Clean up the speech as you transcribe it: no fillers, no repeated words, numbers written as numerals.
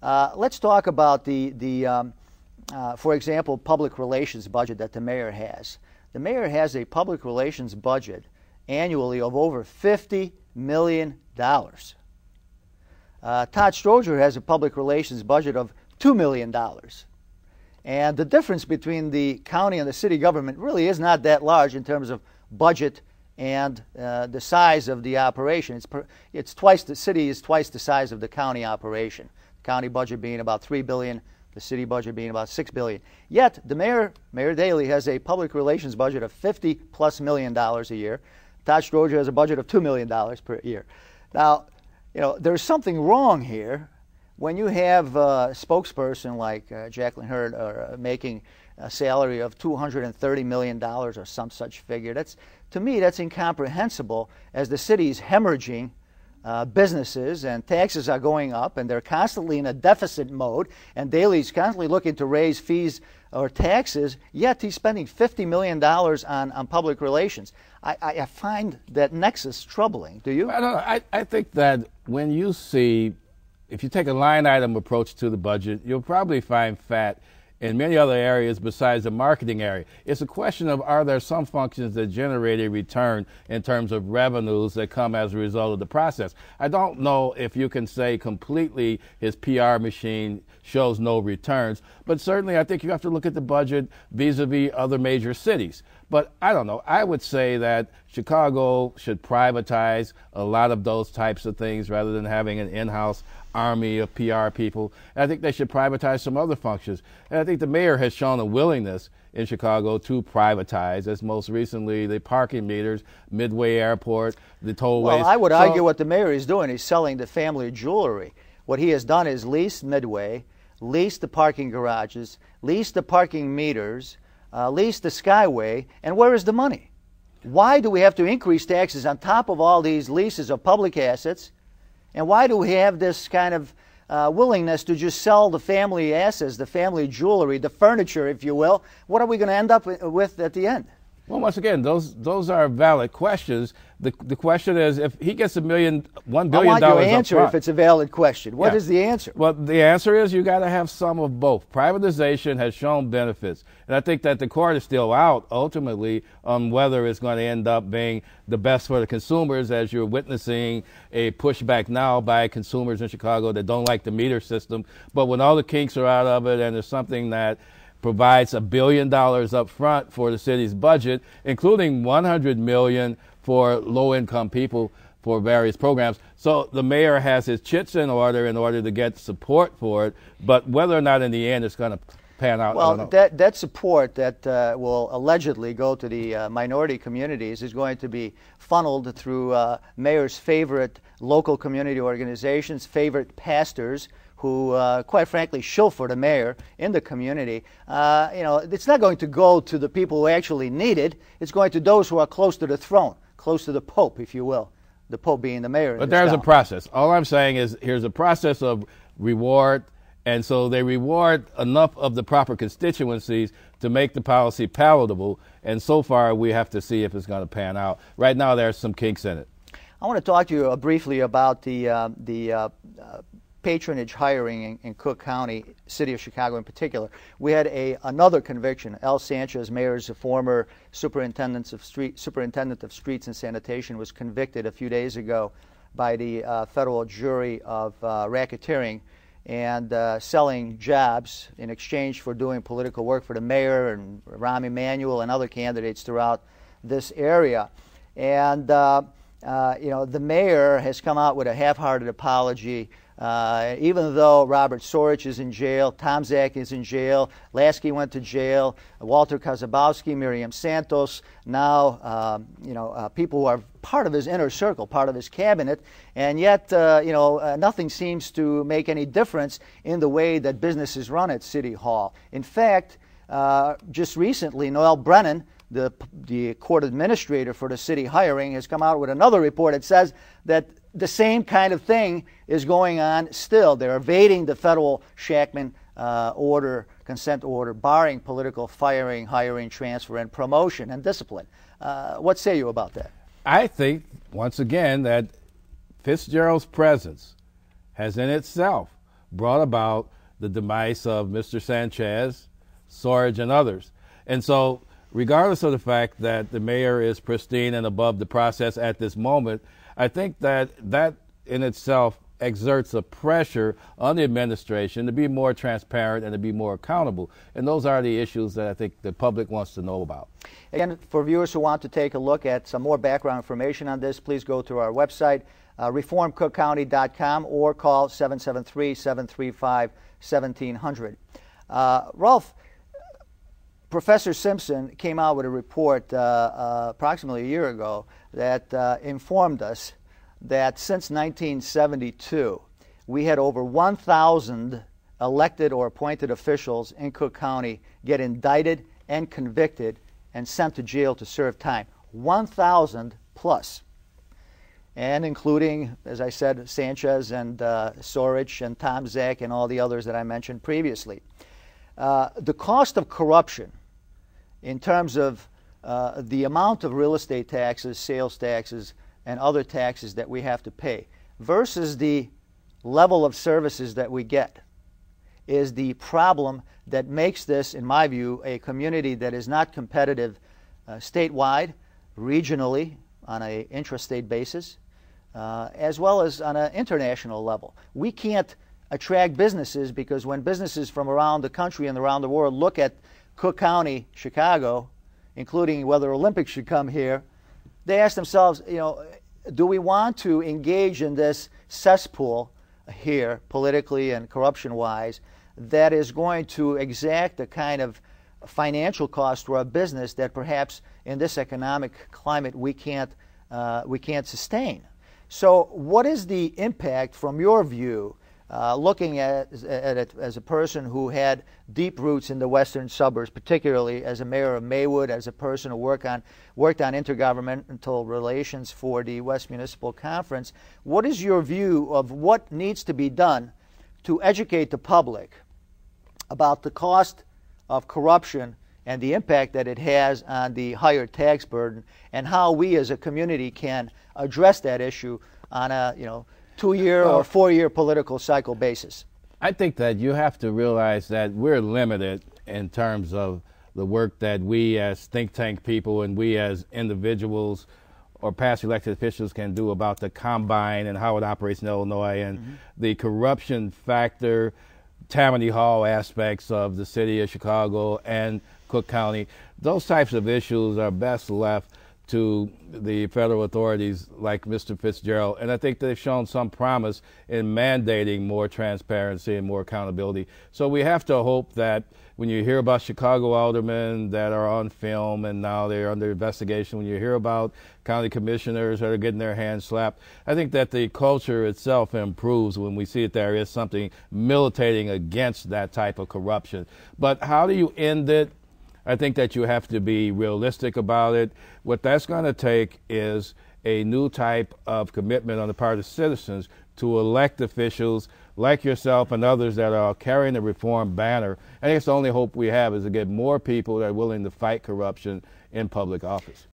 Let's talk about for example, public relations budget that the mayor has. The mayor has a public relations budget annually of over $50 million. Todd Stroger has a public relations budget of $2 million. And the difference between the county and the city government really is not that large in terms of budget and the size of the operation. It's twice, the city is twice the size of the county operation. The county budget being about $3 billion, the city budget being about $6 billion. Yet the Mayor Daley, has a public relations budget of $50+ million a year. Todd Stroger has a budget of $2 million per year. Now, there's something wrong here when you have a spokesperson like Jacqueline Hurd making a salary of $230 million or some such figure. To me, that's incomprehensible, as the city's hemorrhaging businesses and taxes are going up, and they're constantly in a deficit mode, and Daley's constantly looking to raise fees or taxes, yet he's spending $50 million on public relations. I find that nexus troubling. Do you? I think that when you see, if you take a line item approach to the budget, you'll probably find fat in many other areas besides the marketing area. It's a question of, are there some functions that generate a return in terms of revenues that come as a result of the process? I don't know if you can say completely his PR machine shows no returns, but certainly I think you have to look at the budget vis-a-vis other major cities. But I don't know. I would say that Chicago should privatize a lot of those types of things rather than having an in-house army of PR people. And I think they should privatize some other functions. And I think the mayor has shown a willingness in Chicago to privatize, as most recently the parking meters, Midway Airport, the tollways. Well, I would argue what the mayor is doing is selling the family jewelry. What he has done is lease Midway, lease the parking garages, lease the parking meters, lease the Skyway, and where is the money? Why do we have to increase taxes on top of all these leases of public assets? And why do we have this kind of willingness to just sell the family assets, the family jewelry, the furniture, if you will? What are we going to end up with at the end? Well, once again, those are valid questions. The question is, if he gets $1 billion I want your answer if it's a valid question. What is the answer? Well, the answer is you got to have some of both. Privatization has shown benefits, and I think that the court is still out ultimately on whether it's going to end up being the best for the consumers, as you're witnessing a pushback now by consumers in Chicago that don't like the meter system. But when all the kinks are out of it, and there's something that provides $1 billion up front for the city's budget, including $100 million for low-income people for various programs. So the mayor has his chits in order to get support for it, but whether or not in the end it's going to pan out, well, I don't know. That support that will allegedly go to the minority communities is going to be funneled through mayor's favorite local community organizations, favorite pastors, who, quite frankly, shill for the mayor in the community. It's not going to go to the people who actually need it. It's going to those who are close to the throne, close to the Pope, if you will, the Pope being the mayor. But there's a process. All I'm saying is here's a process of reward, and so they reward enough of the proper constituencies to make the policy palatable, and so far we have to see if it's going to pan out. Right now there's some kinks in it. I want to talk to you briefly about the patronage hiring in Cook County, city of Chicago in particular. We had another conviction. Al Sanchez, mayor's former superintendent of streets and sanitation, was convicted a few days ago by the federal jury of racketeering and selling jobs in exchange for doing political work for the mayor and Rahm Emanuel and other candidates throughout this area. And the mayor has come out with a half-hearted apology. Even though Robert Sorich is in jail, Tom Zak is in jail, Lasky went to jail, Walter Kozabowski, Miriam Santos, now people who are part of his inner circle, part of his cabinet, and yet nothing seems to make any difference in the way that business is run at City Hall. In fact, just recently, Noel Brennan, the court administrator for the city hiring, has come out with another report that says that the same kind of thing is going on still. They're evading the federal Shackman consent order, barring political firing, hiring, transfer, and promotion and discipline. What say you about that? I think, once again, that Fitzgerald's presence has in itself brought about the demise of Mr. Sanchez, Sorge, and others. And so, regardless of the fact that the mayor is pristine and above the process at this moment, I think that that in itself exerts a pressure on the administration to be more transparent and to be more accountable. And those are the issues that I think the public wants to know about. Again, for viewers who want to take a look at some more background information on this, please go to our website, reformcookcounty.com, or call 773-735-1700. Rolf, Professor Simpson came out with a report approximately a year ago that informed us that since 1972, we had over 1,000 elected or appointed officials in Cook County get indicted and convicted and sent to jail to serve time. 1,000 plus. And including, as I said, Sanchez and Sorich and Tom Zak and all the others that I mentioned previously. The cost of corruption in terms of the amount of real estate taxes, sales taxes, and other taxes that we have to pay versus the level of services that we get is the problem that makes this, in my view, a community that is not competitive statewide, regionally, on an intrastate basis, as well as on an international level. We can't attract businesses because when businesses from around the country and around the world look at Cook County, Chicago, including whether Olympics should come here, they ask themselves, you know, do we want to engage in this cesspool here, politically and corruption-wise, that is going to exact the kind of financial cost to our business that perhaps in this economic climate we can't sustain? So what is the impact from your view, looking at it as a person who had deep roots in the western suburbs, particularly as a mayor of Maywood, as a person who worked on intergovernmental relations for the West Municipal Conference? What is your view of what needs to be done to educate the public about the cost of corruption and the impact that it has on the higher tax burden, and how we as a community can address that issue on a 2-year or 4-year political cycle basis? I think that you have to realize that we're limited in terms of the work that we as think tank people and we as individuals or past elected officials can do about the combine and how it operates in Illinois and the corruption factor, Tammany Hall aspects of the city of Chicago and Cook County. Those types of issues are best left to the federal authorities like Mr. Fitzgerald, and I think they've shown some promise in mandating more transparency and more accountability. So we have to hope that when you hear about Chicago aldermen that are on film and now they're under investigation, when you hear about county commissioners that are getting their hands slapped, I think that the culture itself improves when we see that there is something militating against that type of corruption. But how do you end it? I think that you have to be realistic about it. What that's going to take is a new type of commitment on the part of citizens to elect officials like yourself and others that are carrying the reform banner. I think it's the only hope we have is to get more people that are willing to fight corruption in public office.